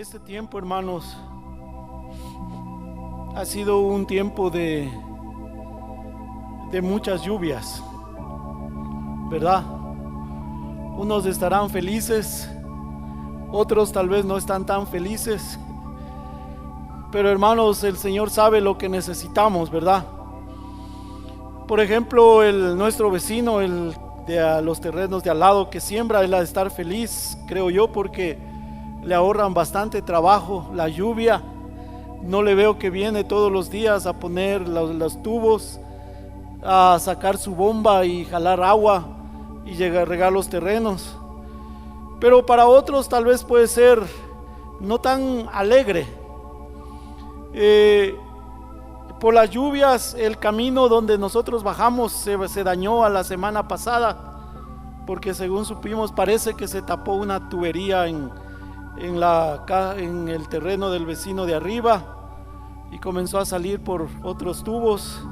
Este tiempo, hermanos, ha sido un tiempo de muchas lluvias, ¿verdad? Unos estarán felices, otros tal vez no están tan felices, pero hermanos, el Señor sabe lo que necesitamos, ¿verdad? Por ejemplo, nuestro vecino, el de los terrenos de al lado que siembra, él ha de estar feliz, creo yo, porque le ahorran bastante trabajo. La lluvia, no le veo que viene todos los días a poner los tubos, a sacar su bomba y jalar agua y llegar a regar los terrenos. Pero para otros tal vez puede ser no tan alegre. Por las lluvias, el camino donde nosotros bajamos se dañó a la semana pasada, porque según supimos parece que se tapó una tubería en el terreno del vecino de arriba y comenzó a salir por otros tubos,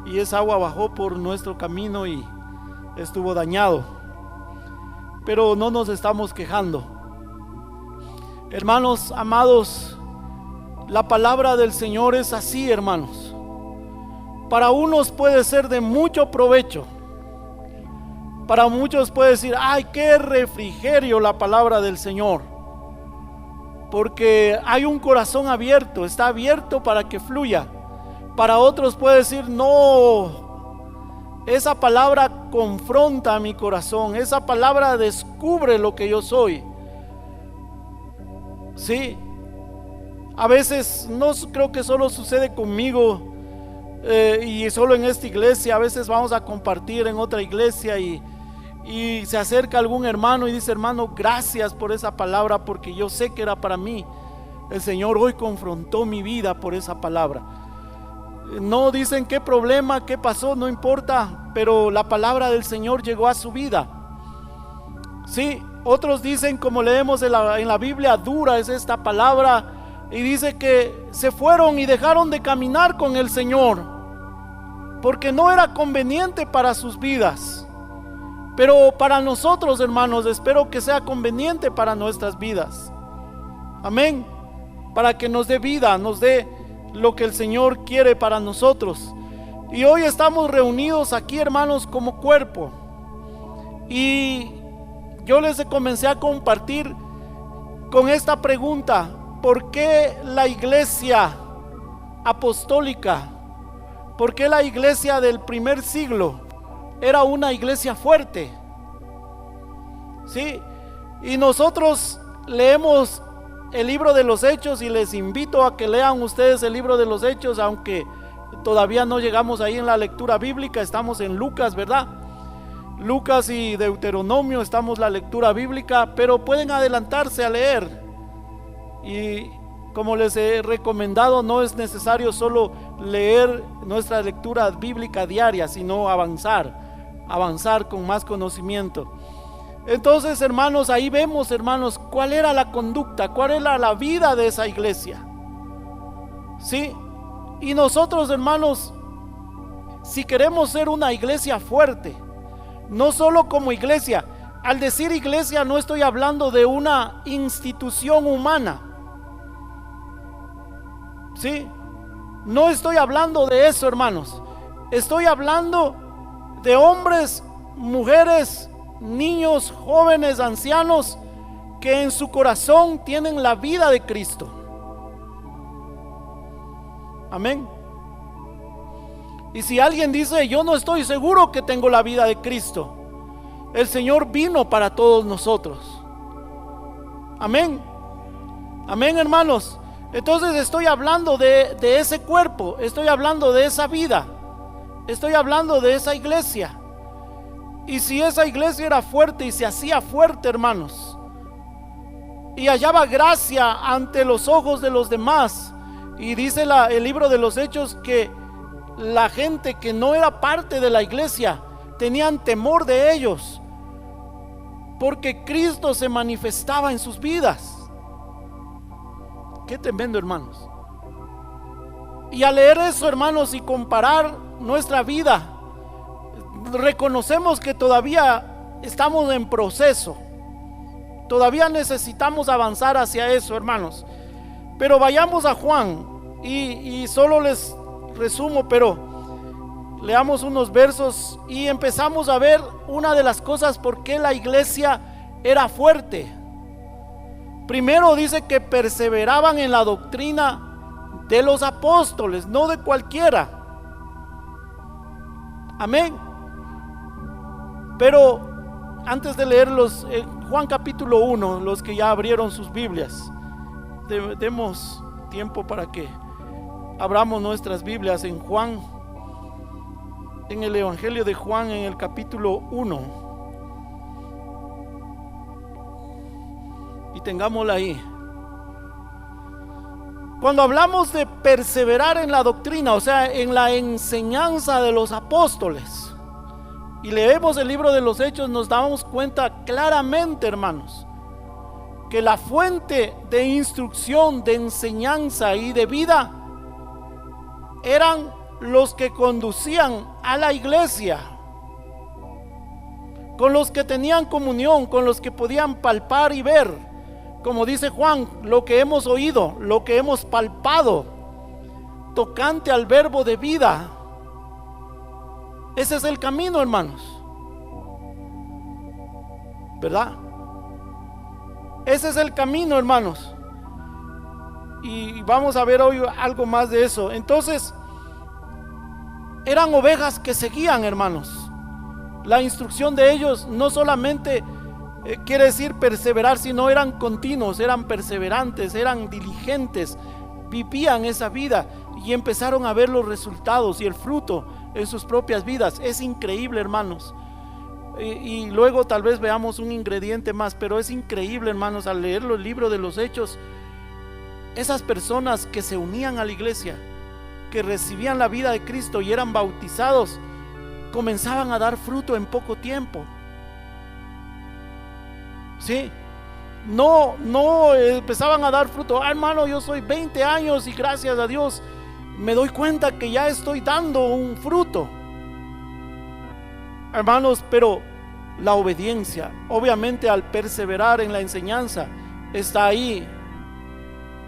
y esa agua bajó por nuestro camino y estuvo dañado. Pero no nos estamos quejando, hermanos amados. La palabra del Señor es así, hermanos. Para unos puede ser de mucho provecho, para muchos puede decir: ay, qué refrigerio la palabra del Señor, porque hay un corazón abierto, está abierto para que fluya. Para otros puede decir: no, esa palabra confronta mi corazón, esa palabra descubre lo que yo soy. Sí, a veces no creo que solo sucede conmigo y solo en esta iglesia. A veces vamos a compartir en otra iglesia y se acerca algún hermano y dice: hermano, gracias por esa palabra, porque yo sé que era para mí. El Señor hoy confrontó mi vida por esa palabra. No dicen qué problema, qué pasó, no importa, pero la palabra del Señor llegó a su vida. Sí, otros dicen, como leemos en la Biblia, dura es esta palabra, y dice que se fueron y dejaron de caminar con el Señor porque no era conveniente para sus vidas. Pero para nosotros, hermanos, espero que sea conveniente para nuestras vidas. Amén. Para que nos dé vida, nos dé lo que el Señor quiere para nosotros. Y hoy estamos reunidos aquí, hermanos, como cuerpo. Y yo les comencé a compartir con esta pregunta: ¿por qué la iglesia apostólica, por qué la iglesia del primer siglo era una iglesia fuerte? Sí, y nosotros leemos el libro de los Hechos, y les invito a que lean ustedes el libro de los Hechos, aunque todavía no llegamos ahí en la lectura bíblica. Estamos en Lucas, ¿verdad? Lucas y Deuteronomio estamos la lectura bíblica, pero pueden adelantarse a leer. Y como les he recomendado, no es necesario solo leer nuestra lectura bíblica diaria, sino avanzar con más conocimiento. Entonces, hermanos, ahí vemos, hermanos, cuál era la conducta, cuál era la vida de esa iglesia. Sí, y nosotros, hermanos, si queremos ser una iglesia fuerte, no solo como iglesia. Al decir iglesia no estoy hablando de una institución humana. Sí, no estoy hablando de eso, hermanos. Estoy hablando de hombres, mujeres, niños, jóvenes, ancianos, que en su corazón tienen la vida de Cristo. Amén. Y si alguien dice: yo no estoy seguro que tengo la vida de Cristo, el Señor vino para todos nosotros. Amén. Amén, hermanos. Entonces estoy hablando de ese cuerpo, estoy hablando de esa vida, estoy hablando de esa iglesia. Y si esa iglesia era fuerte y se hacía fuerte, hermanos, y hallaba gracia ante los ojos de los demás, y dice el libro de los Hechos que la gente que no era parte de la iglesia tenían temor de ellos, porque Cristo se manifestaba en sus vidas. Qué tremendo, hermanos. Y al leer eso, hermanos, y comparar nuestra vida, reconocemos que todavía estamos en proceso. Todavía necesitamos avanzar hacia eso, hermanos. Pero vayamos a Juan y solo les resumo, pero leamos unos versos y empezamos a ver una de las cosas por qué la iglesia era fuerte. Primero dice que perseveraban en la doctrina de los apóstoles, no de cualquiera. Amén. Pero antes de leerlos, Juan capítulo 1, los que ya abrieron sus Biblias, demos tiempo para que abramos nuestras Biblias en Juan, en el Evangelio de Juan, en el capítulo 1, y tengámosla ahí. Cuando hablamos de perseverar en la doctrina, o sea, en la enseñanza de los apóstoles, y leemos el libro de los Hechos, nos damos cuenta claramente, hermanos, que la fuente de instrucción, de enseñanza y de vida eran los que conducían a la iglesia, con los que tenían comunión, con los que podían palpar y ver, como dice Juan, lo que hemos oído, lo que hemos palpado, tocante al verbo de vida. Ese es el camino, hermanos, ¿verdad? Ese es el camino, hermanos. Y vamos a ver hoy algo más de eso. Entonces, eran ovejas que seguían, hermanos. La instrucción de ellos no solamente quiere decir perseverar, sino eran continuos, eran perseverantes, eran diligentes, vivían esa vida y empezaron a ver los resultados y el fruto en sus propias vidas. Es increíble, hermanos. Y luego tal vez veamos un ingrediente más, pero es increíble, hermanos, al leer los libros de los Hechos, esas personas que se unían a la iglesia, que recibían la vida de Cristo y eran bautizados, comenzaban a dar fruto en poco tiempo. Sí, no empezaban a dar fruto. Hermano, yo soy 20 años y gracias a Dios me doy cuenta que ya estoy dando un fruto, hermanos. Pero la obediencia, obviamente, al perseverar en la enseñanza, está ahí.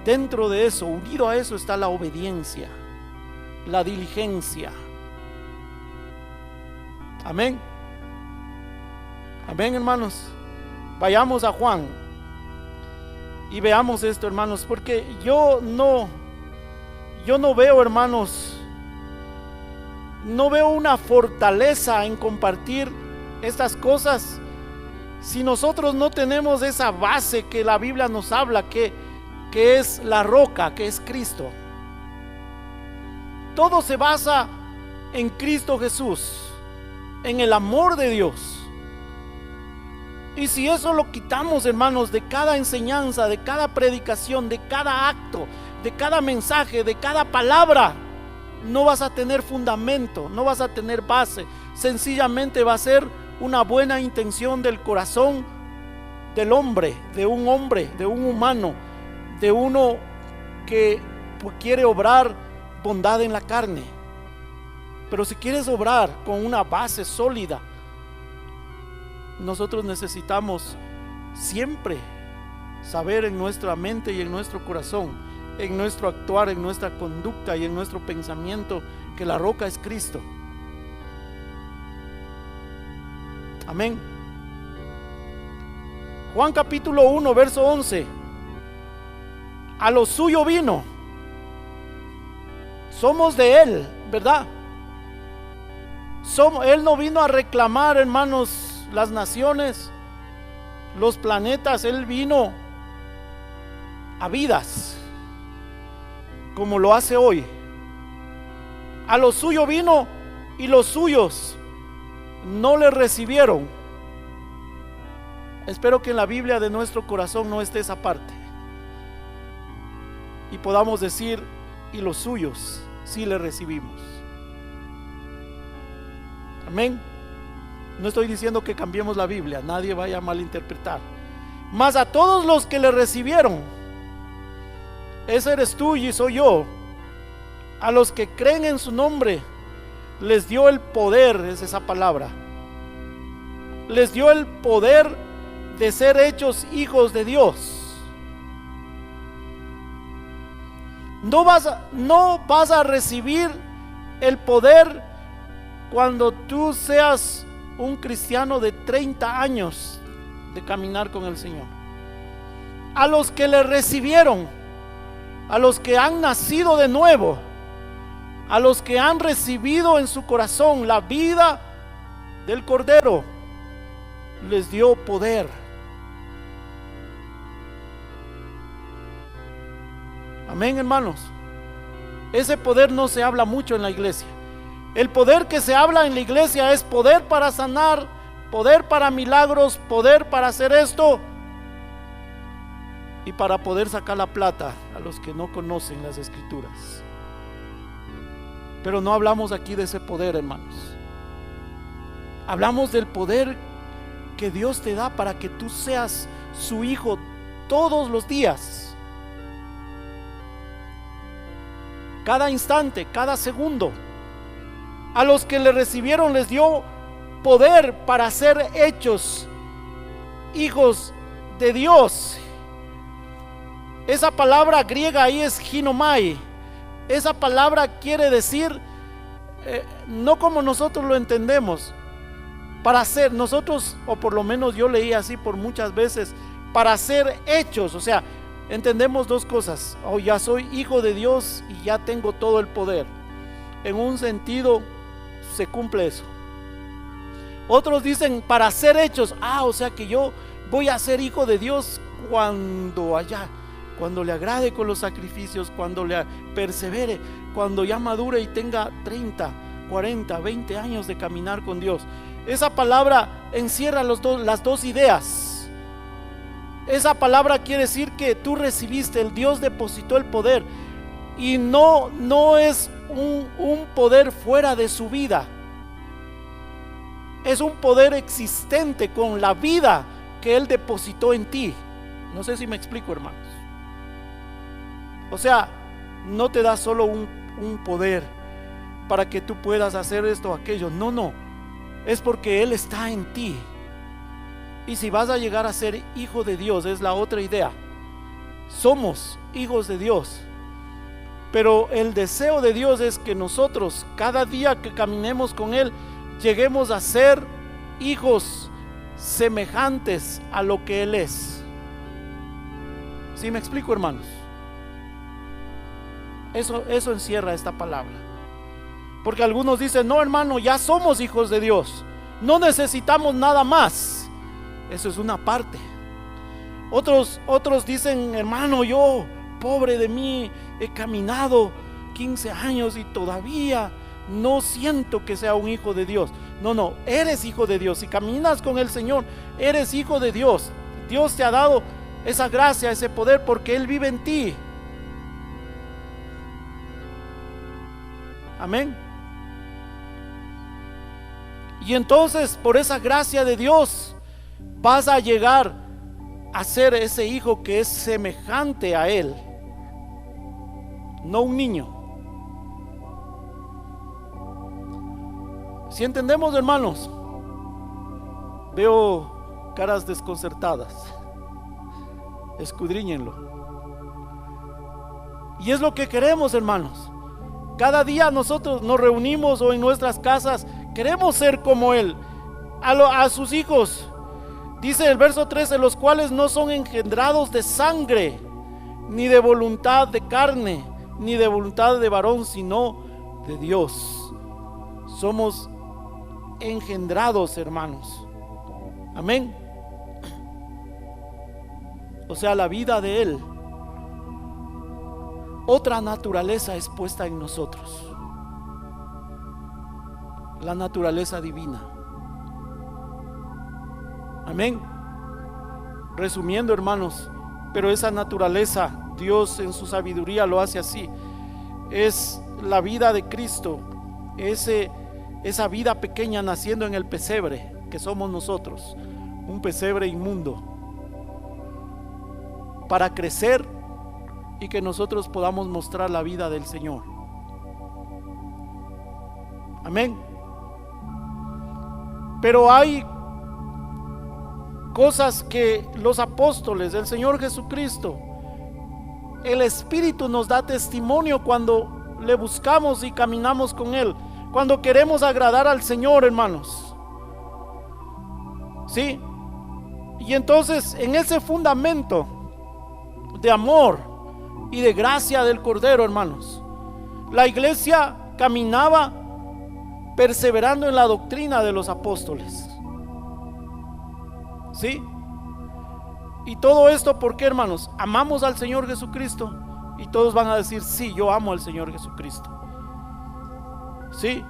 Dentro de eso, unido a eso, está la obediencia, la diligencia. Amén. Amén, hermanos. Vayamos a Juan y veamos esto, hermanos, porque yo no veo, hermanos, no veo una fortaleza en compartir estas cosas si nosotros no tenemos esa base que la Biblia nos habla, que es la roca, que es Cristo. Todo se basa en Cristo Jesús, en el amor de Dios. Y si eso lo quitamos, hermanos, de cada enseñanza, de cada predicación, de cada acto, de cada mensaje, de cada palabra, no vas a tener fundamento, no vas a tener base. Sencillamente va a ser una buena intención del corazón del hombre, de un humano, de uno que quiere obrar bondad en la carne. Pero si quieres obrar con una base sólida, nosotros necesitamos siempre saber en nuestra mente y en nuestro corazón, en nuestro actuar, en nuestra conducta y en nuestro pensamiento, que la roca es Cristo. Amén. Juan capítulo 1, verso 11. A lo suyo vino. Somos de Él, ¿verdad? Él no vino a reclamar, hermanos, las naciones, los planetas. Él vino a vidas, como lo hace hoy. A lo suyo vino y los suyos no le recibieron. Espero que en la Biblia de nuestro corazón no esté esa parte y podamos decir: y los suyos sí le recibimos. Amén. No estoy diciendo que cambiemos la Biblia, nadie vaya a malinterpretar. Mas a todos los que le recibieron, ese eres tú y soy yo, a los que creen en su nombre, les dio el poder, es esa palabra, les dio el poder de ser hechos hijos de Dios. No vas a recibir el poder cuando tú seas un cristiano de 30 años de caminar con el Señor. A los que le recibieron, a los que han nacido de nuevo, a los que han recibido en su corazón la vida del Cordero, les dio poder. Amén, hermanos. Ese poder no se habla mucho en la iglesia. El poder que se habla en la iglesia es poder para sanar, poder para milagros, poder para hacer esto y para poder sacar la plata a los que no conocen las escrituras. Pero no hablamos aquí de ese poder, hermanos. Hablamos del poder que Dios te da para que tú seas su hijo todos los días, cada instante, cada segundo. A los que le recibieron les dio poder para ser hechos hijos de Dios. Esa palabra griega ahí es ginomai. Esa palabra quiere decir, no como nosotros lo entendemos, para ser nosotros, o por lo menos yo leí así por muchas veces, para ser hechos. O sea, entendemos dos cosas: ya soy hijo de Dios y ya tengo todo el poder. En un sentido se cumple eso. Otros dicen para ser hechos, o sea que yo voy a ser hijo de Dios cuando le agrade con los sacrificios, cuando le persevere, cuando ya madure y tenga 30, 40, 20 años de caminar con Dios. Esa palabra encierra las dos ideas. Esa palabra quiere decir que tú recibiste, el Dios depositó el poder, y no es un poder fuera de su vida. Es un poder existente con la vida que Él depositó en ti. No sé si me explico, hermanos. O sea, no te da solo un poder para que tú puedas hacer esto o aquello. No. Es porque Él está en ti. Y si vas a llegar a ser hijo de Dios, es la otra idea. Somos hijos de Dios. Pero el deseo de Dios es que nosotros, cada día que caminemos con Él, lleguemos a ser hijos semejantes a lo que Él es. ¿Sí me explico, hermanos? Eso encierra esta palabra. Porque algunos dicen, no, hermano, ya somos hijos de Dios, no necesitamos nada más. Eso es una parte. Otros dicen, hermano, yo, pobre de mí, he caminado 15 años y todavía no siento que sea un hijo de Dios. No, eres hijo de Dios. Si caminas con el Señor, eres hijo de Dios. Dios te ha dado esa gracia, ese poder, porque Él vive en ti. Amén. Y entonces, por esa gracia de Dios, vas a llegar a ser ese hijo que es semejante a Él, no un niño. Si entendemos, hermanos, veo caras desconcertadas. Escudriñenlo. Y es lo que queremos, hermanos. Cada día nosotros nos reunimos o en nuestras casas queremos ser como Él. A sus hijos, dice el verso 13, los cuales no son engendrados de sangre, ni de voluntad de carne, ni de voluntad de varón, sino de Dios. Somos engendrados, hermanos. Amén. O sea, la vida de Él, otra naturaleza es puesta en nosotros, la naturaleza divina. Amén. Resumiendo, hermanos, pero esa naturaleza, Dios en su sabiduría lo hace así. Es la vida de Cristo, esa vida pequeña naciendo en el pesebre que somos nosotros, un pesebre inmundo, para crecer y que nosotros podamos mostrar la vida del Señor. Amén. Pero hay cosas que los apóstoles del Señor Jesucristo el Espíritu nos da testimonio cuando le buscamos y caminamos con Él, cuando queremos agradar al Señor, hermanos. ¿Sí? Y entonces, en ese fundamento de amor y de gracia del Cordero, hermanos, la iglesia caminaba perseverando en la doctrina de los apóstoles. ¿Sí? Y todo esto, ¿por qué, hermanos? Amamos al Señor Jesucristo. Y todos van a decir, sí, yo amo al Señor Jesucristo. Sí,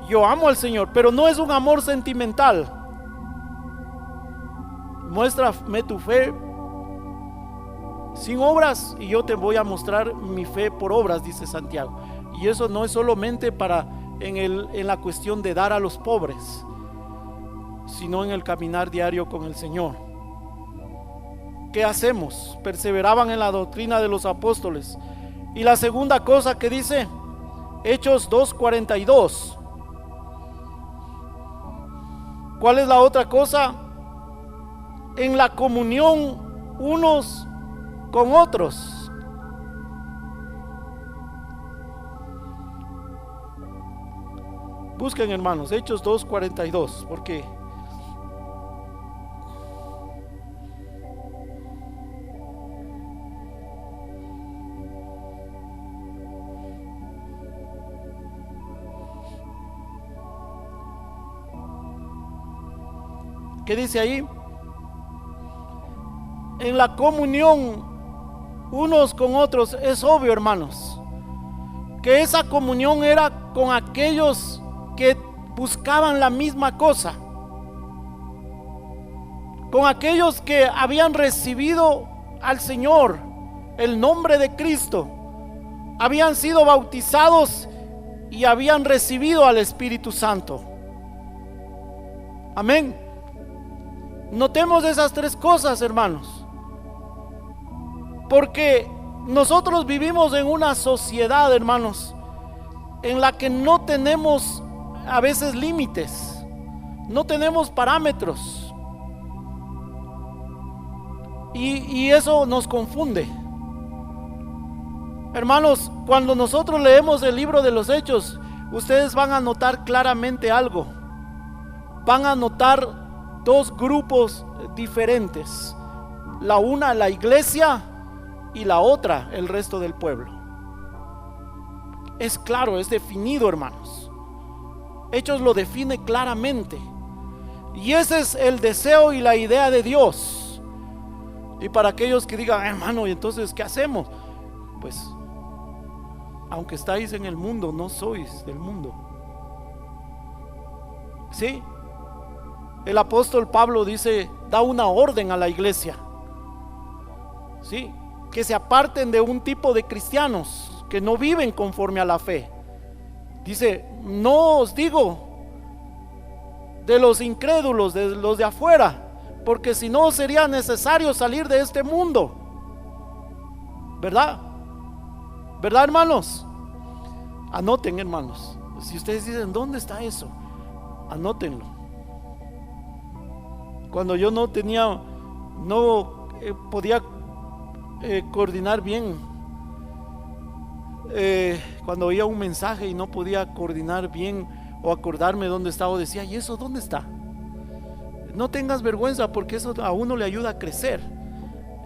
yo amo al Señor, pero no es un amor sentimental. Muéstrame tu fe sin obras y yo te voy a mostrar mi fe por obras, dice Santiago. Y eso no es solamente en la cuestión de dar a los pobres, sino en el caminar diario con el Señor. ¿Qué hacemos? Perseveraban en la doctrina de los apóstoles. Y la segunda cosa que dice Hechos 2:42. ¿Cuál es la otra cosa? En la comunión unos con otros. Busquen, hermanos, Hechos 2:42, porque ¿qué dice ahí? En la comunión unos con otros. Es obvio, hermanos, que esa comunión era con aquellos que buscaban la misma cosa, con aquellos que habían recibido al Señor, el nombre de Cristo, habían sido bautizados y habían recibido al Espíritu Santo. Amén. Notemos esas tres cosas, hermanos, porque nosotros vivimos en una sociedad, hermanos, en la que no tenemos a veces límites, no tenemos parámetros, y eso nos confunde. Hermanos, cuando nosotros leemos el libro de los Hechos, ustedes van a notar claramente algo. Van a notar dos grupos diferentes: la una, la iglesia, y la otra, el resto del pueblo. Es claro, es definido, hermanos. Hechos lo define claramente, y ese es el deseo y la idea de Dios. Y para aquellos que digan, hermano, ¿y entonces qué hacemos? Pues, aunque estáis en el mundo, no sois del mundo. ¿Sí? El apóstol Pablo dice, da una orden a la iglesia, ¿sí?, que se aparten de un tipo de cristianos que no viven conforme a la fe. Dice, no os digo de los incrédulos, de los de afuera, porque si no sería necesario salir de este mundo. ¿Verdad? ¿Verdad, hermanos? Anoten, hermanos. Si ustedes dicen, ¿dónde está eso? Anótenlo. Cuando yo no podía coordinar bien, cuando oía un mensaje y no podía coordinar bien o acordarme dónde estaba, decía, ¿y eso dónde está? No tengas vergüenza, porque eso a uno le ayuda a crecer.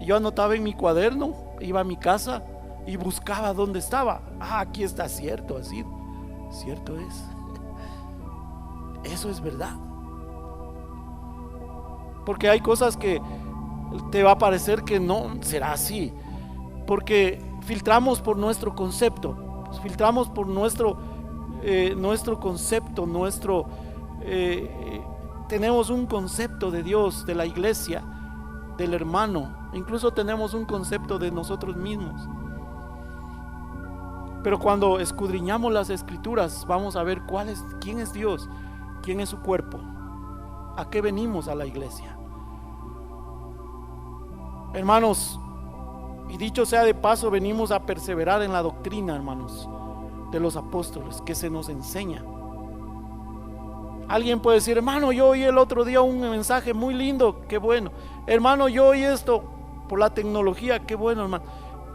Yo anotaba en mi cuaderno, iba a mi casa y buscaba dónde estaba. Aquí está, cierto, así, cierto es. Eso es verdad. Porque hay cosas que te va a parecer que no será así, porque filtramos por nuestro concepto, filtramos por nuestro concepto, tenemos un concepto de Dios, de la iglesia, del hermano, incluso tenemos un concepto de nosotros mismos. Pero cuando escudriñamos las escrituras, vamos a ver quién es Dios, quién es su cuerpo, a qué venimos a la iglesia. Hermanos, y dicho sea de paso, venimos a perseverar en la doctrina, hermanos, de los apóstoles, que se nos enseña. Alguien puede decir, hermano, yo oí el otro día un mensaje muy lindo, qué bueno. Hermano, yo oí esto por la tecnología, qué bueno, hermano.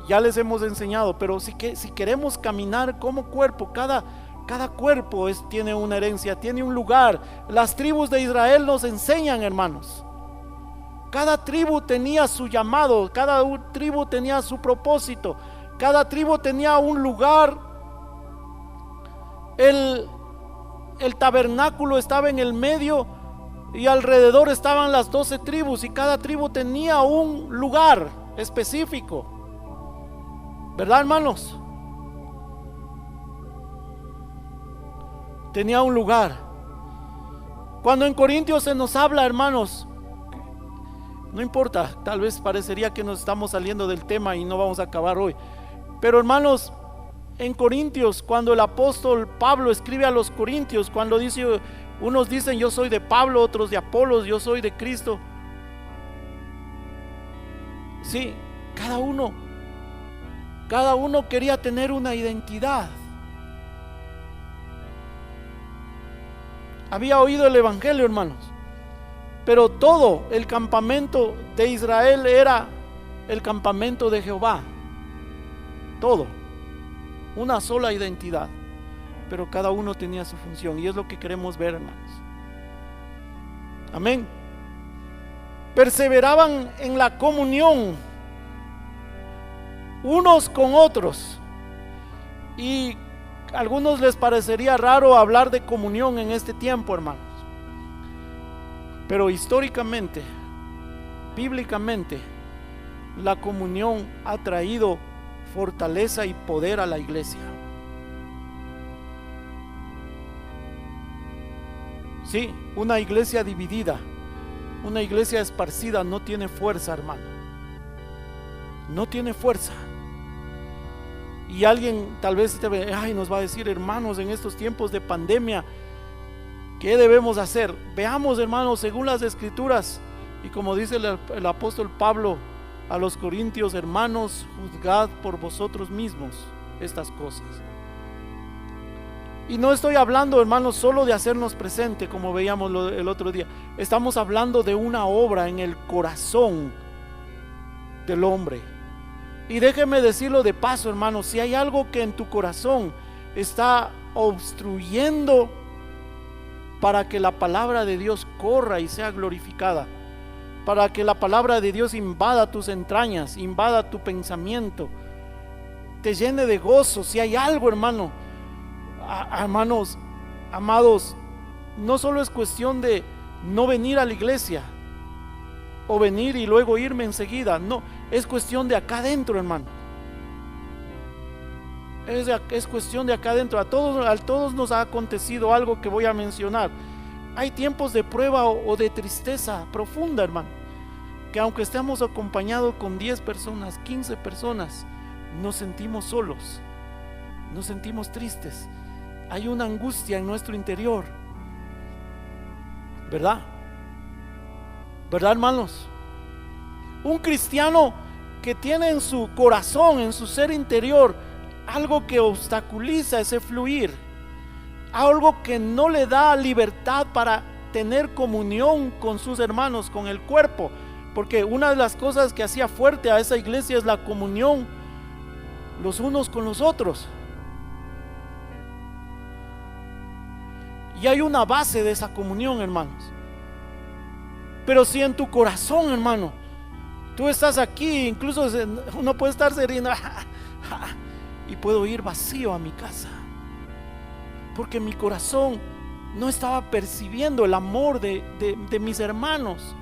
ya les hemos enseñado, pero si queremos caminar como cuerpo, cada cuerpo tiene una herencia, tiene un lugar. Las tribus de Israel nos enseñan, hermanos. Cada tribu tenía su llamado, cada tribu tenía su propósito, cada tribu tenía un lugar. El tabernáculo estaba en el medio y alrededor estaban las 12 tribus, y cada tribu tenía un lugar específico, ¿verdad, hermanos? Tenía un lugar. Cuando en Corintios se nos habla, hermanos, no importa, tal vez parecería que nos estamos saliendo del tema y no vamos a acabar hoy, pero hermanos, en Corintios, cuando el apóstol Pablo escribe a los corintios, cuando dice, unos dicen yo soy de Pablo, otros de Apolos, yo soy de Cristo. Sí, cada uno quería tener una identidad. Había oído el evangelio, hermanos, pero todo el campamento de Israel era el campamento de Jehová. Todo, una sola identidad, pero cada uno tenía su función, y es lo que queremos ver, hermanos. Amén. Perseveraban en la comunión unos con otros, y a algunos les parecería raro hablar de comunión en este tiempo, hermanos, pero históricamente, bíblicamente, la comunión ha traído fortaleza y poder a la iglesia. Sí, una iglesia dividida, una iglesia esparcida no tiene fuerza, hermano. No tiene fuerza. Y alguien tal vez nos va a decir, hermanos, en estos tiempos de pandemia, ¿qué debemos hacer? Veamos, hermanos, según las escrituras, y como dice el apóstol Pablo a los corintios, hermanos, juzgad por vosotros mismos estas cosas. Y no estoy hablando, hermanos, solo de hacernos presente, como veíamos el otro día. Estamos hablando de una obra en el corazón del hombre. Y déjeme decirlo de paso, hermanos, si hay algo que en tu corazón está obstruyendo para que la palabra de Dios corra y sea glorificada, para que la palabra de Dios invada tus entrañas, invada tu pensamiento, te llene de gozo, si hay algo, hermano, hermanos, amados, no solo es cuestión de no venir a la iglesia o venir y luego irme enseguida, no, es cuestión de acá adentro, hermano. Es cuestión de acá adentro. A todos nos ha acontecido algo que voy a mencionar. Hay tiempos de prueba o de tristeza profunda, hermano, que aunque estemos acompañados con 10 personas, 15 personas, nos sentimos solos, nos sentimos tristes. Hay una angustia en nuestro interior, ¿verdad? ¿Verdad, hermanos? Un cristiano que tiene en su corazón, en su ser interior, algo que obstaculiza ese fluir, algo que no le da libertad para tener comunión con sus hermanos, con el cuerpo, porque una de las cosas que hacía fuerte a esa iglesia es la comunión los unos con los otros. Y hay una base de esa comunión, hermanos. Pero si en tu corazón, hermano, tú estás aquí, incluso uno puede estar sereno y puedo ir vacío a mi casa, porque mi corazón no estaba percibiendo el amor de mis hermanos.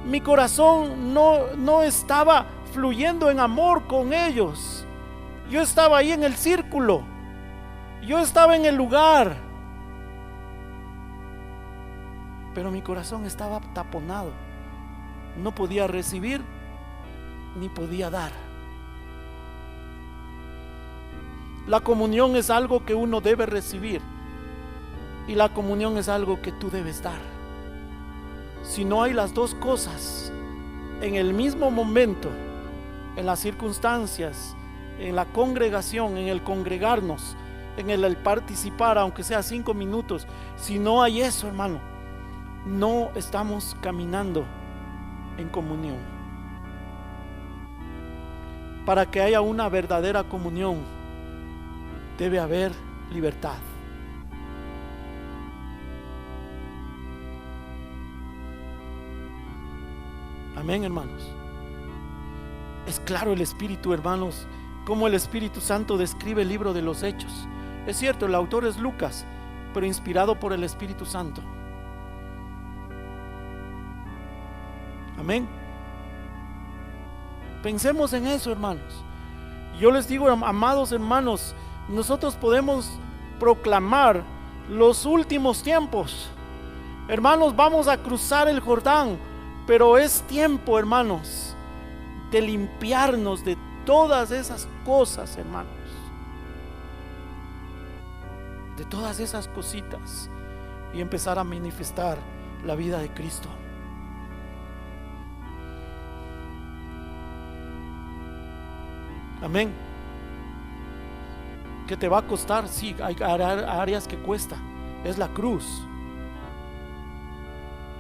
Mi corazón no estaba fluyendo en amor con ellos. Yo estaba ahí en el círculo, yo estaba en el lugar, pero mi corazón estaba taponado. No podía recibir ni podía dar. La comunión es algo que uno debe recibir, y la comunión es algo que tú debes dar. Si no hay las dos cosas en el mismo momento, en las circunstancias, en la congregación, en el congregarnos, en el participar, aunque sea 5 minutos, si no hay eso, hermano, no estamos caminando en comunión. para que haya una verdadera comunión, debe haber libertad. Amén, hermanos. Es claro el Espíritu, hermanos, como el Espíritu Santo describe el libro de los Hechos. Es cierto, el autor es Lucas, pero inspirado por el Espíritu Santo. Amén. Pensemos en eso, hermanos. Yo les digo, amados hermanos, nosotros podemos proclamar los últimos tiempos. Hermanos, vamos a cruzar el Jordán, pero es tiempo, hermanos, de limpiarnos de todas esas cosas, hermanos, de todas esas cositas, y empezar a manifestar la vida de Cristo. Amén. ¿Qué te va a costar? Sí, hay áreas que cuesta, es la cruz,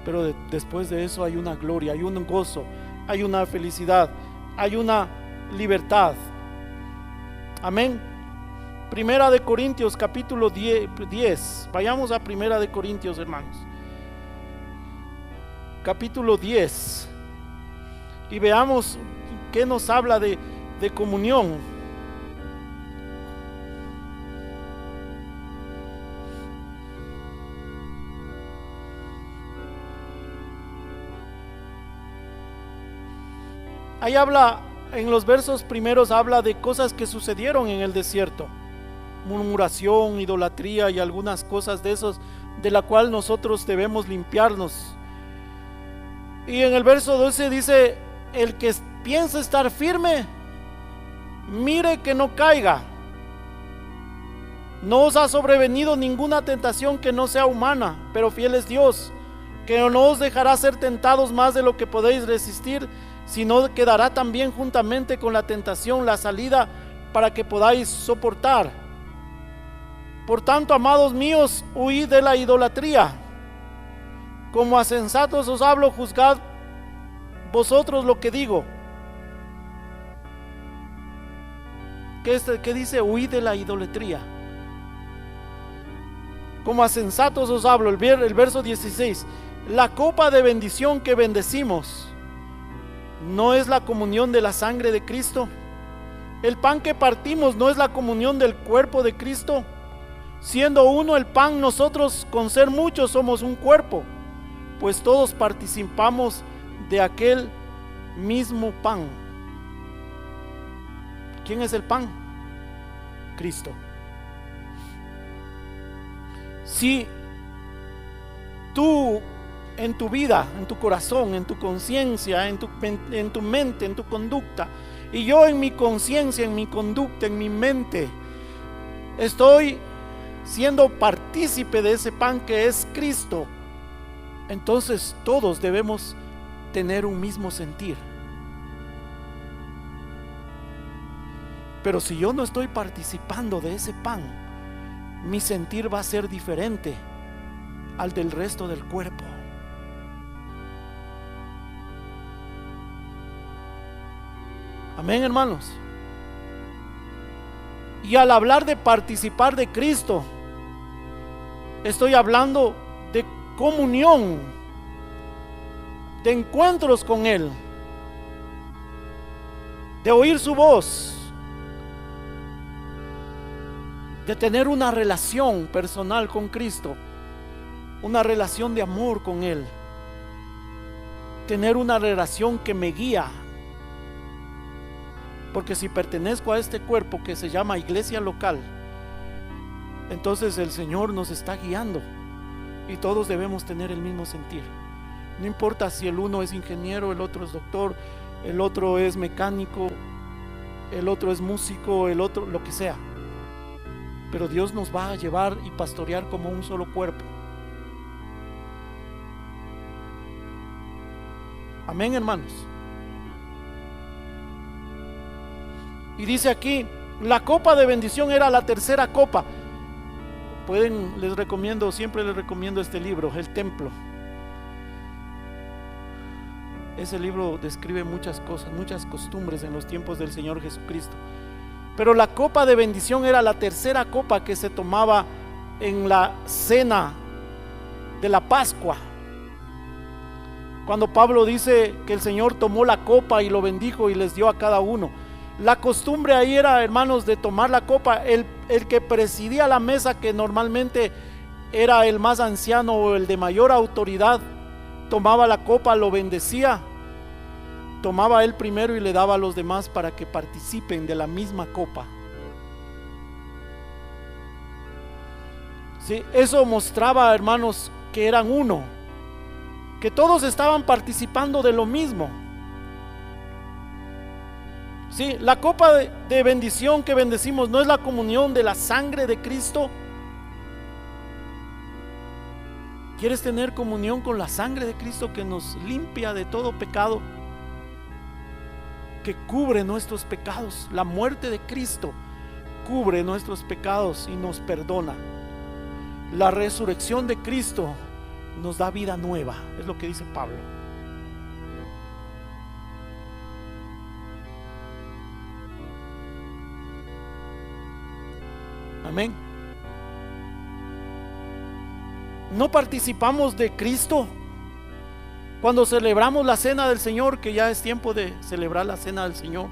pero después de eso hay una gloria, hay un gozo, hay una felicidad, hay una libertad. Amén. Primera de Corintios capítulo 10. Vayamos a Primera de Corintios, hermanos, capítulo 10, y veamos qué nos habla de comunión. Ahí habla, en los versos primeros habla de cosas que sucedieron en el desierto, murmuración, idolatría y algunas cosas de esos, de la cual nosotros debemos limpiarnos. Y en el verso 12 dice: el que piensa estar firme, mire que no caiga. No os ha sobrevenido ninguna tentación que no sea humana, pero fiel es Dios, que no os dejará ser tentados más de lo que podéis resistir, sino que dará también juntamente con la tentación la salida para que podáis soportar. Por tanto, amados míos, huid de la idolatría. Como a sensatos os hablo, juzgad vosotros lo que digo. ¿Qué dice? Huid de la idolatría. Como a sensatos os hablo. El verso 16. La copa de bendición que bendecimos, ¿no es la comunión de la sangre de Cristo? El pan que partimos, ¿no es la comunión del cuerpo de Cristo? Siendo uno el pan, nosotros con ser muchos somos un cuerpo, pues todos participamos de aquel mismo pan. ¿Quién es el pan? Cristo. Si tú en tu vida, en tu corazón, en tu conciencia, en tu mente, en tu conducta, y yo en mi conciencia, en mi conducta, en mi mente, estoy siendo partícipe de ese pan que es Cristo, entonces todos debemos tener un mismo sentir. Pero si yo no estoy participando de ese pan, mi sentir va a ser diferente al del resto del cuerpo. Amén, hermanos. Y al hablar de participar de Cristo, estoy hablando de comunión, de encuentros con Él, de oír su voz, de tener una relación personal con Cristo, una relación de amor con Él, tener una relación que me guía. Porque si pertenezco a este cuerpo que se llama iglesia local, entonces el Señor nos está guiando y todos debemos tener el mismo sentir. No importa si el uno es ingeniero, el otro es doctor, el otro es mecánico, el otro es músico, el otro lo que sea, pero Dios nos va a llevar y pastorear como un solo cuerpo. Amén, hermanos. Y dice aquí, la copa de bendición era la tercera copa. Siempre les recomiendo este libro, El Templo. Ese libro describe muchas cosas, muchas costumbres en los tiempos del Señor Jesucristo. Pero la copa de bendición era la tercera copa que se tomaba en la cena de la Pascua. Cuando Pablo dice que el Señor tomó la copa y lo bendijo y les dio a cada uno. La costumbre ahí era, hermanos, de tomar la copa. El que presidía la mesa, que normalmente era el más anciano o el de mayor autoridad, tomaba la copa, lo bendecía, tomaba él primero y le daba a los demás para que participen de la misma copa. Sí, eso mostraba, hermanos, que eran uno, que todos estaban participando de lo mismo. Sí, la copa de bendición que bendecimos no es la comunión de la sangre de Cristo. ¿Quieres tener comunión con la sangre de Cristo que nos limpia de todo pecado? Que cubre nuestros pecados. La muerte de Cristo cubre nuestros pecados y nos perdona. La resurrección de Cristo nos da vida nueva, es lo que dice Pablo. Amén. No participamos de Cristo cuando celebramos la cena del Señor, que ya es tiempo de celebrar la cena del Señor.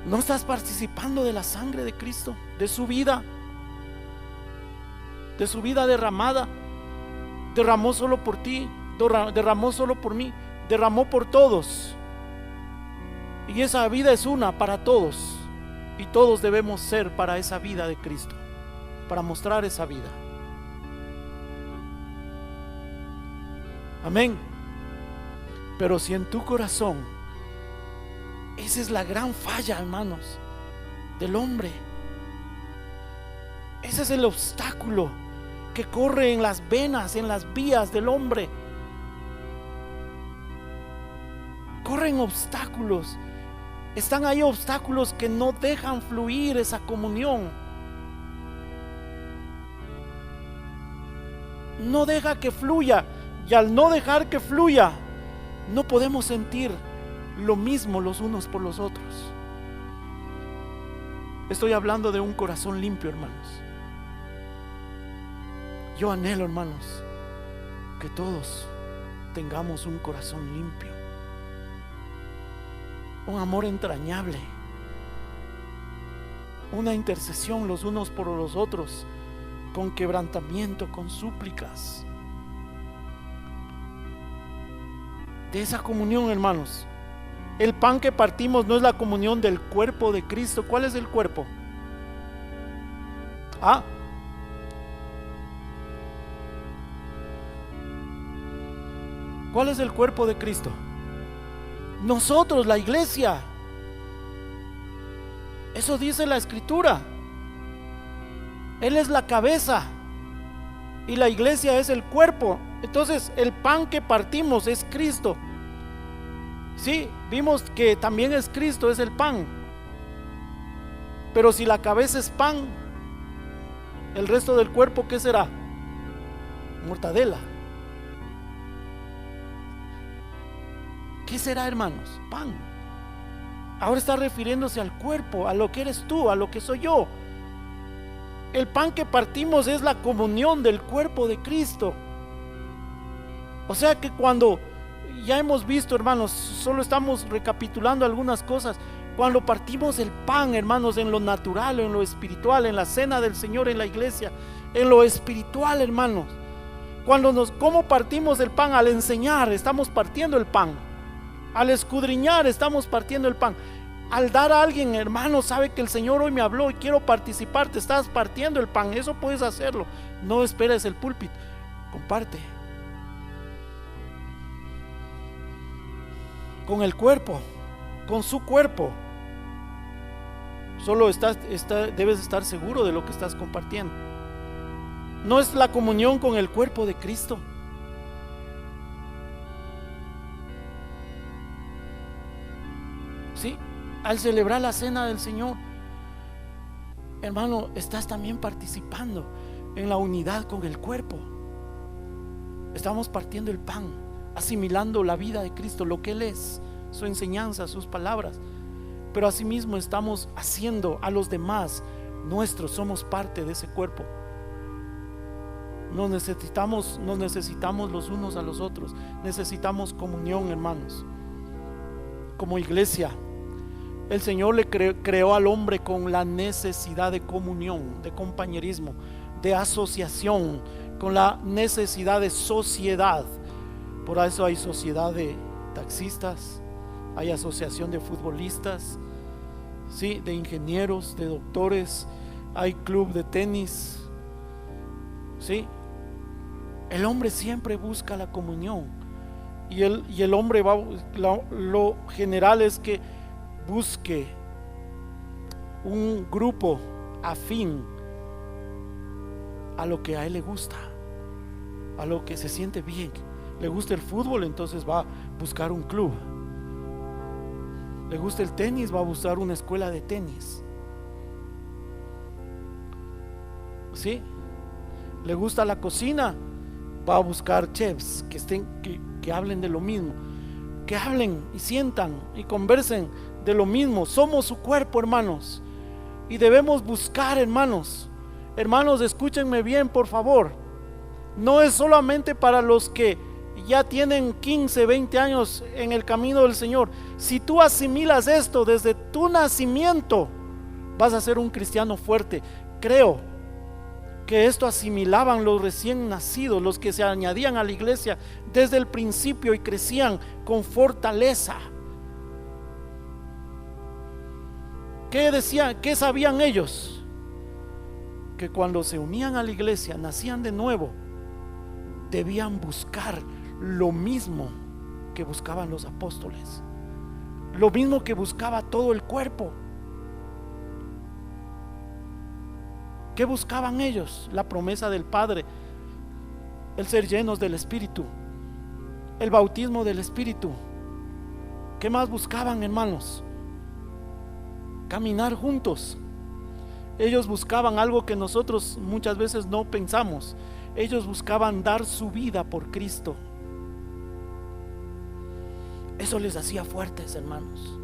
No estás participando de la sangre de Cristo, de su vida derramada. Derramó solo por ti, derramó solo por mí, derramó por todos. Y esa vida es una para todos. Y todos debemos ser para esa vida de Cristo, para mostrar esa vida. Amén. Pero si en tu corazón, esa es la gran falla, hermanos, del hombre. Ese es el obstáculo que corre en las venas, en las vías del hombre. Corren obstáculos. Están ahí obstáculos que no dejan fluir esa comunión. No deja que fluya. Y al no dejar que fluya, no podemos sentir lo mismo los unos por los otros. Estoy hablando de un corazón limpio, hermanos. Yo anhelo, hermanos, que todos tengamos un corazón limpio, un amor entrañable, una intercesión los unos por los otros, con quebrantamiento, con súplicas. De esa comunión, hermanos. El pan que partimos no es la comunión del cuerpo de Cristo. ¿Cuál es el cuerpo? ¿Cuál es el cuerpo de Cristo? Nosotros, la iglesia. Eso dice la Escritura. Él es la cabeza y la iglesia es el cuerpo. Entonces el pan que partimos es Cristo. Sí, vimos que también es Cristo, es el pan. Pero si la cabeza es pan, el resto del cuerpo, ¿qué será? Mortadela. ¿Qué será, hermanos? Pan. Ahora está refiriéndose al cuerpo, a lo que eres tú, a lo que soy yo. El pan que partimos es la comunión del cuerpo de Cristo. O sea que cuando ya hemos visto, hermanos, solo estamos recapitulando algunas cosas. Cuando partimos el pan, hermanos, en lo natural, en lo espiritual, en la cena del Señor, en la iglesia, en lo espiritual, hermanos. ¿Cómo partimos el pan? Al enseñar, estamos partiendo el pan. Al escudriñar, estamos partiendo el pan. Al dar a alguien, hermano, sabe que el Señor hoy me habló y quiero participar, te estás partiendo el pan. Eso puedes hacerlo. No esperes el púlpito. Comparte. Con el cuerpo, con su cuerpo. Solo debes estar seguro de lo que estás compartiendo. No es la comunión con el cuerpo de Cristo. Sí, al celebrar la cena del Señor, hermano, estás también participando en la unidad con el cuerpo. Estamos partiendo el pan asimilando la vida de Cristo, lo que Él es, su enseñanza, sus palabras. Pero asimismo estamos haciendo a los demás nuestros, somos parte de ese cuerpo. Nos necesitamos los unos a los otros. Necesitamos comunión, hermanos. Como iglesia, el Señor le creó al hombre con la necesidad de comunión, de compañerismo, de asociación, con la necesidad de sociedad. Por eso hay sociedad de taxistas, hay asociación de futbolistas, ¿sí?, de ingenieros, de doctores, hay club de tenis, ¿sí? El hombre siempre busca la comunión, y el hombre lo general es que busque un grupo afín a lo que a él le gusta, a lo que se siente bien. Le gusta el fútbol, entonces va a buscar un club. Le gusta el tenis, va a buscar una escuela de tenis. ¿Sí? Le gusta la cocina, va a buscar chefs que hablen de lo mismo, que hablen y sientan y conversen de lo mismo. Somos su cuerpo, hermanos, y debemos buscar, hermanos, escúchenme bien, por favor. No es solamente para los que ya tienen 15, 20 años en el camino del Señor. Si tú asimilas esto desde tu nacimiento, vas a ser un cristiano fuerte. Creo que esto asimilaban los recién nacidos, los que se añadían a la iglesia desde el principio y crecían con fortaleza. ¿Qué decían? ¿Qué sabían ellos? Que cuando se unían a la iglesia, nacían de nuevo, debían buscar lo mismo que buscaban los apóstoles, lo mismo que buscaba todo el cuerpo. ¿Qué buscaban ellos? La promesa del Padre, el ser llenos del Espíritu, el bautismo del Espíritu. ¿Qué más buscaban, hermanos? Caminar juntos. Ellos buscaban algo que nosotros muchas veces no pensamos. Ellos buscaban dar su vida por Cristo. Eso les hacía fuertes, hermanos.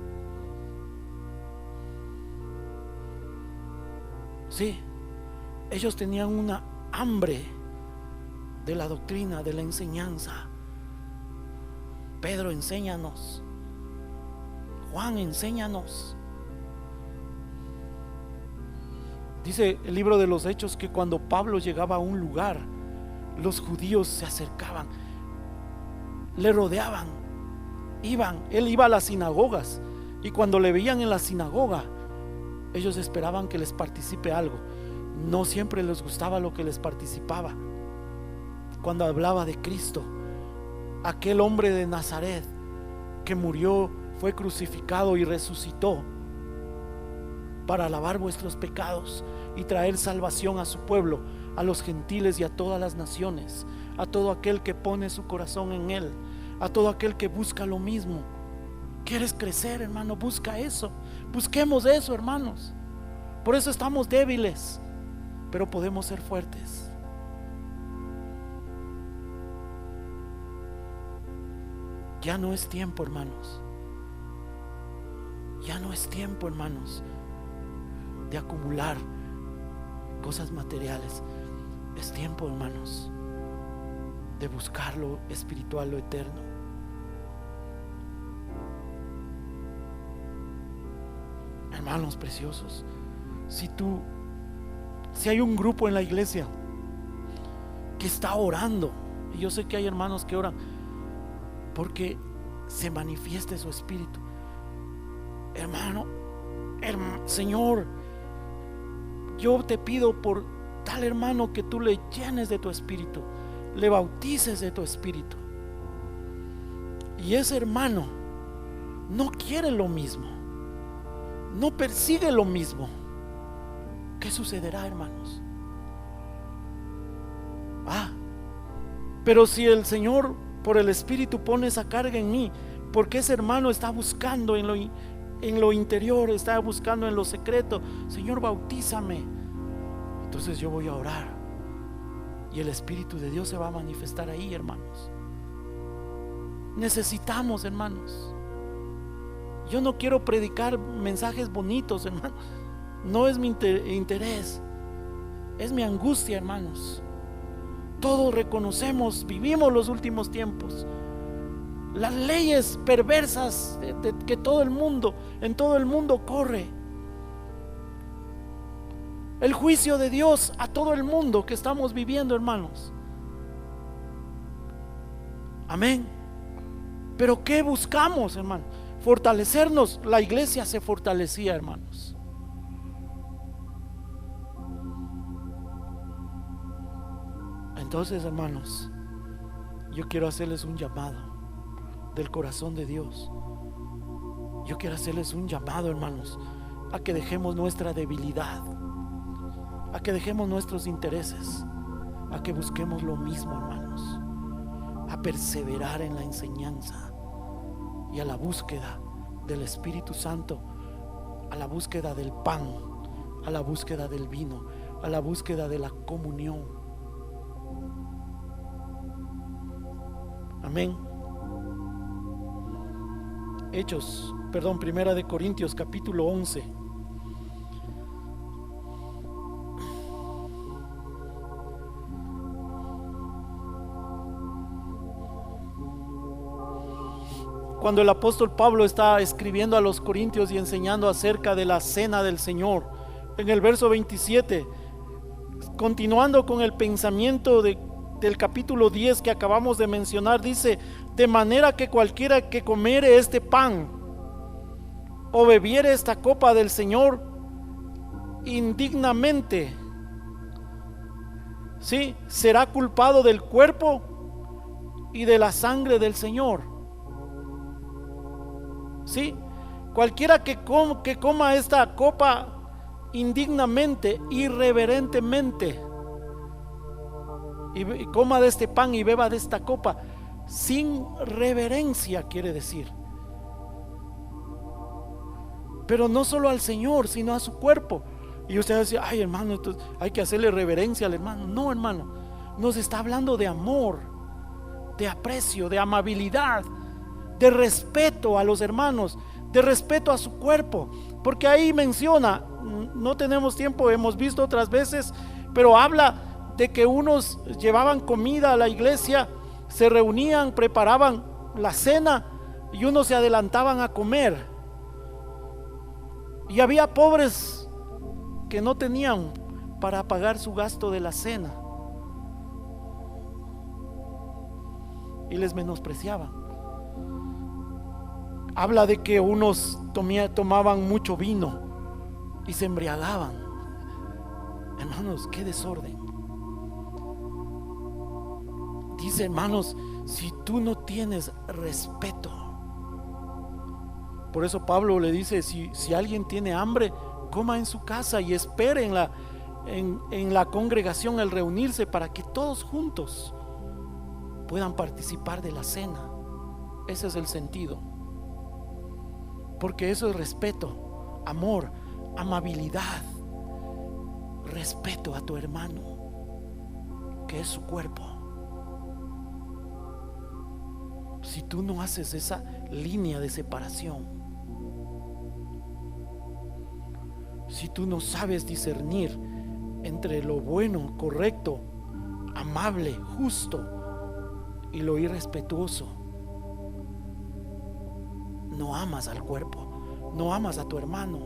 Sí, ellos tenían una hambre de la doctrina, de la enseñanza. Pedro, enséñanos. Juan, enséñanos. Dice el libro de los Hechos que cuando Pablo llegaba a un lugar, los judíos se acercaban, le rodeaban, él iba a las sinagogas, y cuando le veían en la sinagoga, ellos esperaban que les participe algo. No siempre les gustaba lo que les participaba. Cuando hablaba de Cristo, aquel hombre de Nazaret que murió, fue crucificado y resucitó para lavar vuestros pecados y traer salvación a su pueblo, a los gentiles y a todas las naciones, a todo aquel que pone su corazón en Él, a todo aquel que busca lo mismo. ¿Quieres crecer, hermano? Busca eso. Busquemos eso, hermanos. Por eso estamos débiles, pero podemos ser fuertes. Ya no es tiempo, hermanos. Ya no es tiempo, hermanos, de acumular cosas materiales. Es tiempo, hermanos, de buscar lo espiritual, lo eterno. Hermanos preciosos, si hay un grupo en la iglesia que está orando, y yo sé que hay hermanos que oran porque se manifieste su espíritu, Señor, yo te pido por tal hermano que tú le llenes de tu espíritu, le bautices de tu espíritu, y ese hermano no quiere lo mismo, no persigue lo mismo. ¿Qué sucederá, hermanos? Pero si el Señor por el Espíritu pone esa carga en mí, porque ese hermano está buscando en lo interior, está buscando en lo secreto, Señor, bautízame, entonces yo voy a orar y el Espíritu de Dios se va a manifestar ahí, hermanos. Necesitamos, hermanos. Yo no quiero predicar mensajes bonitos, hermanos. No es mi interés, es mi angustia, hermanos. Todos reconocemos, vivimos los últimos tiempos. Las leyes perversas que todo el mundo, en todo el mundo corre. El juicio de Dios a todo el mundo que estamos viviendo, hermanos. Amén. Pero ¿qué buscamos, hermanos? Fortalecernos. La iglesia se fortalecía, hermanos. Entonces, hermanos, yo quiero hacerles un llamado del corazón de Dios. Yo quiero hacerles un llamado, hermanos, a que dejemos nuestra debilidad, a que dejemos nuestros intereses, a que busquemos lo mismo, hermanos, a perseverar en la enseñanza y a la búsqueda del Espíritu Santo, a la búsqueda del pan, a la búsqueda del vino, a la búsqueda de la comunión. Amén. Primera de Corintios capítulo 11. Cuando el apóstol Pablo está escribiendo a los corintios y enseñando acerca de la cena del Señor, en el verso 27, continuando con el pensamiento del capítulo 10 que acabamos de mencionar, dice: de manera que cualquiera que comiere este pan o bebiere esta copa del Señor indignamente, ¿sí?, será culpado del cuerpo y de la sangre del Señor. ¿Sí? Cualquiera que coma esta copa indignamente, irreverentemente, y coma de este pan y beba de esta copa sin reverencia, quiere decir. Pero no solo al Señor, sino a su cuerpo. Y usted decía: ay, hermano, entonces hay que hacerle reverencia al hermano. No, hermano, nos está hablando de amor, de aprecio, de amabilidad, de respeto a los hermanos, de respeto a su cuerpo. Porque ahí menciona, no tenemos tiempo, hemos visto otras veces, pero habla de que unos llevaban comida a la iglesia, se reunían, preparaban la cena y unos se adelantaban a comer. Y había pobres que no tenían para pagar su gasto de la cena y les menospreciaban. Habla de que unos tomaban mucho vino y se embriagaban. Hermanos, qué desorden. Dice, hermanos, si tú no tienes respeto. Por eso Pablo le dice: si alguien tiene hambre, coma en su casa y espere en la congregación al reunirse, para que todos juntos puedan participar de la cena. Ese es el sentido. Porque eso es respeto, amor, amabilidad, respeto a tu hermano, que es su cuerpo. Si tú no haces esa línea de separación, si tú no sabes discernir entre lo bueno, correcto, amable, justo y lo irrespetuoso, no amas al cuerpo, no amas a tu hermano,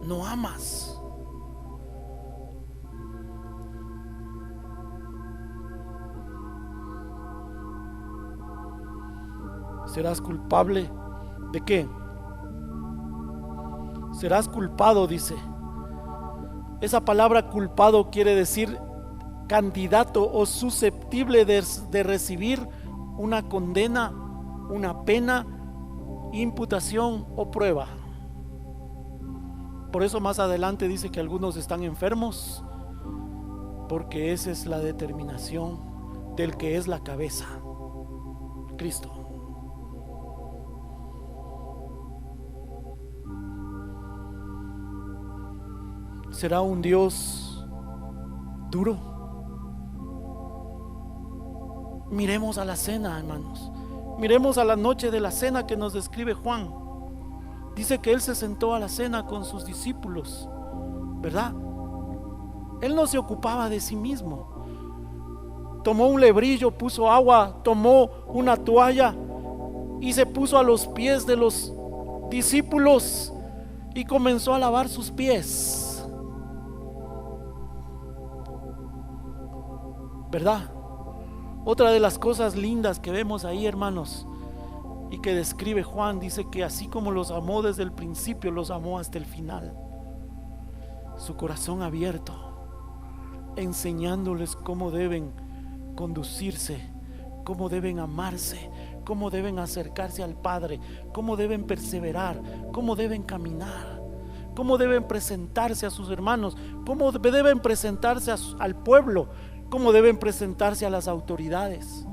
no amas. Serás culpable ¿de qué? Serás culpado, dice. Esa palabra culpado quiere decir candidato o susceptible de recibir una condena, una pena, imputación o prueba. Por eso más adelante dice que algunos están enfermos, porque esa es la determinación del que es la cabeza, Cristo. ¿Será un Dios duro? Miremos a la cena, hermanos. Miremos a la noche de la cena que nos describe Juan. Dice que Él se sentó a la cena con sus discípulos, ¿verdad? Él no se ocupaba de sí mismo. Tomó un lebrillo, puso agua, tomó una toalla y se puso a los pies de los discípulos y comenzó a lavar sus pies, ¿verdad? Otra de las cosas lindas que vemos ahí, hermanos, y que describe Juan, dice que así como los amó desde el principio, los amó hasta el final. Su corazón abierto, enseñándoles cómo deben conducirse, cómo deben amarse, cómo deben acercarse al Padre, cómo deben perseverar, cómo deben caminar, cómo deben presentarse a sus hermanos, cómo deben presentarse al pueblo, cómo deben presentarse a las autoridades.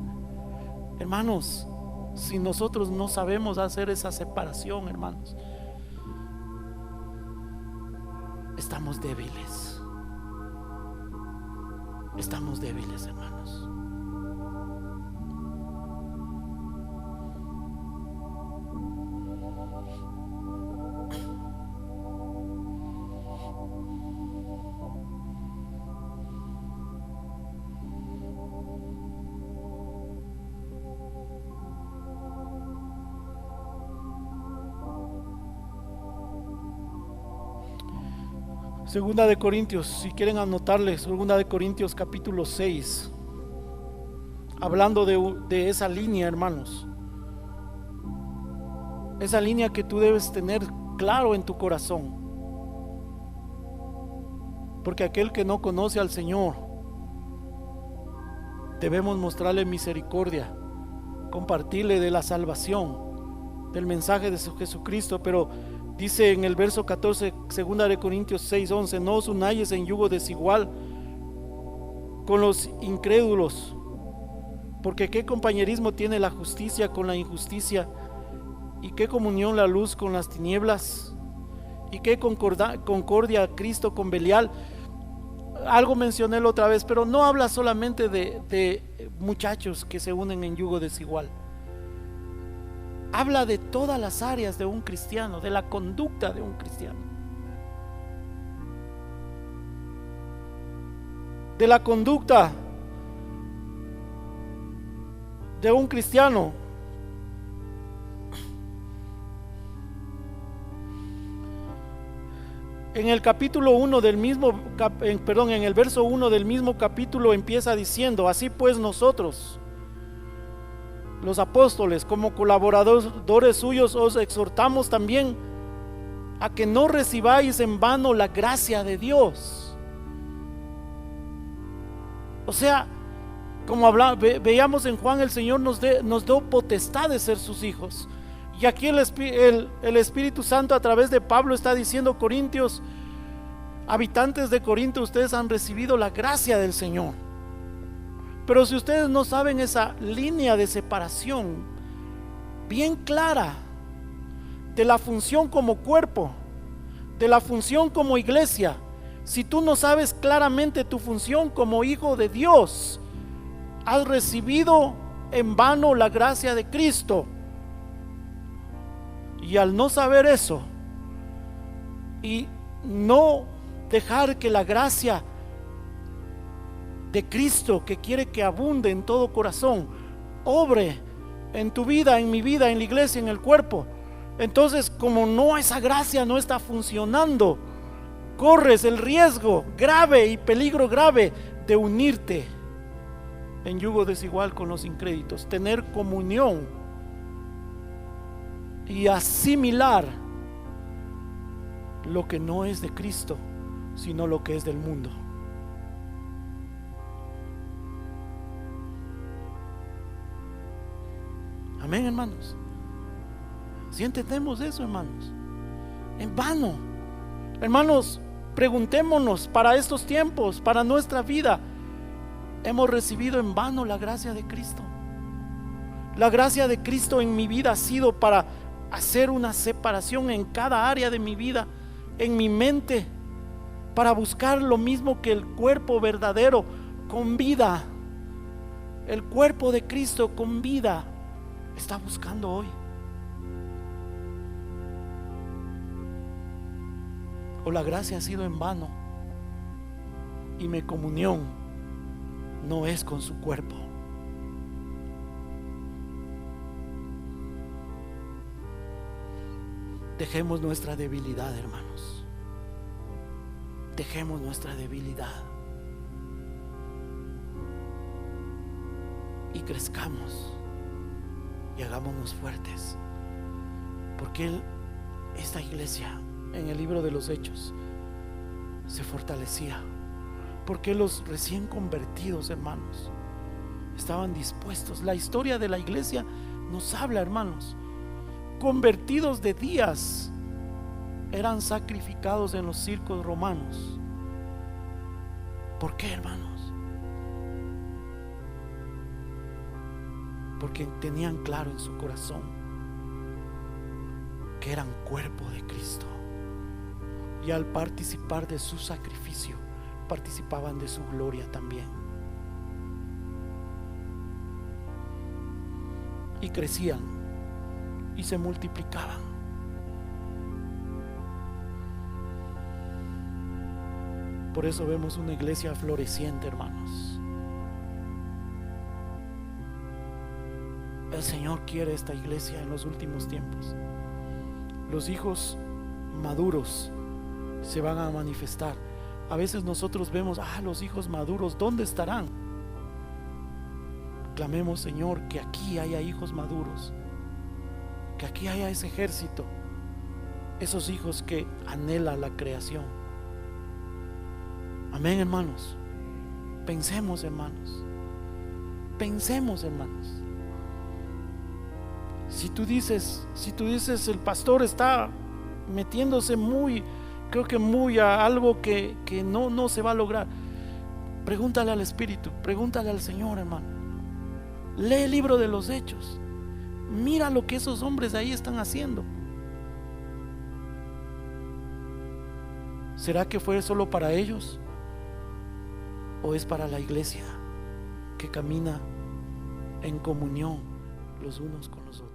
Hermanos, si nosotros no sabemos hacer esa separación, hermanos, estamos débiles. Estamos débiles, hermanos. Segunda de Corintios, si quieren anotarle, Segunda de Corintios capítulo 6, hablando de esa línea, hermanos, esa línea que tú debes tener claro en tu corazón, porque aquel que no conoce al Señor, debemos mostrarle misericordia, compartirle de la salvación, del mensaje de Jesucristo. Pero dice en el verso 14, segunda de Corintios 6:11, no os unáis en yugo desigual con los incrédulos, porque qué compañerismo tiene la justicia con la injusticia, y qué comunión la luz con las tinieblas, y qué concordia Cristo con Belial. Algo mencioné la otra vez, pero no habla solamente de muchachos que se unen en yugo desigual. Habla de todas las áreas de un cristiano, de la conducta de un cristiano, de la conducta de un cristiano. En el capítulo 1 del mismo, en el verso 1 del mismo capítulo empieza diciendo: así pues nosotros, los apóstoles, como colaboradores suyos, os exhortamos también a que no recibáis en vano la gracia de Dios. O sea, como veíamos en Juan, el Señor nos dio potestad de ser sus hijos. Y aquí el Espíritu Santo a través de Pablo está diciendo: Corintios, habitantes de Corinto, ustedes han recibido la gracia del Señor. Pero si ustedes no saben esa línea de separación bien clara de la función como cuerpo, de la función como iglesia, si tú no sabes claramente tu función como hijo de Dios, has recibido en vano la gracia de Cristo. Y al no saber eso y no dejar que la gracia de Cristo, que quiere que abunde en todo corazón, obre en tu vida, en mi vida, en la iglesia, en el cuerpo, entonces como esa gracia no está funcionando, corres el riesgo grave y peligro grave de unirte en yugo desigual con los incréditos, tener comunión y asimilar lo que no es de Cristo, sino lo que es del mundo. Amén, hermanos. Si entendemos eso, hermanos, en vano, hermanos, preguntémonos para estos tiempos, para nuestra vida, ¿hemos recibido en vano la gracia de Cristo? La gracia de Cristo en mi vida ha sido para hacer una separación en cada área de mi vida, en mi mente, para buscar lo mismo que el cuerpo verdadero, con vida, El cuerpo de Cristo con vida está buscando hoy. O la gracia ha sido en vano y mi comunión no es con su cuerpo. Dejemos nuestra debilidad, hermanos. Dejemos nuestra debilidad y crezcamos y hagámonos fuertes, porque esta iglesia en el libro de los Hechos se fortalecía, porque los recién convertidos, hermanos, estaban dispuestos. La historia de la iglesia nos habla, hermanos, convertidos de días eran sacrificados en los circos romanos. ¿Por qué, hermanos? Porque tenían claro en su corazón que eran cuerpo de Cristo, y al participar de su sacrificio participaban de su gloria también, y crecían y se multiplicaban. Por eso vemos una iglesia floreciente, hermanos. El Señor quiere esta iglesia en los últimos tiempos. Los hijos maduros se van a manifestar. A veces nosotros vemos, los hijos maduros, ¿dónde estarán? Clamemos, Señor, que aquí haya hijos maduros, que aquí haya ese ejército, esos hijos que anhela la creación. Amén, hermanos. Pensemos, hermanos. Pensemos, hermanos. Si tú dices el pastor está metiéndose creo que muy a algo que no se va a lograr, pregúntale al Espíritu, pregúntale al Señor, hermano. Lee el libro de los Hechos, mira lo que esos hombres ahí están haciendo. ¿Será que fue solo para ellos? ¿O es para la iglesia que camina en comunión los unos con los otros?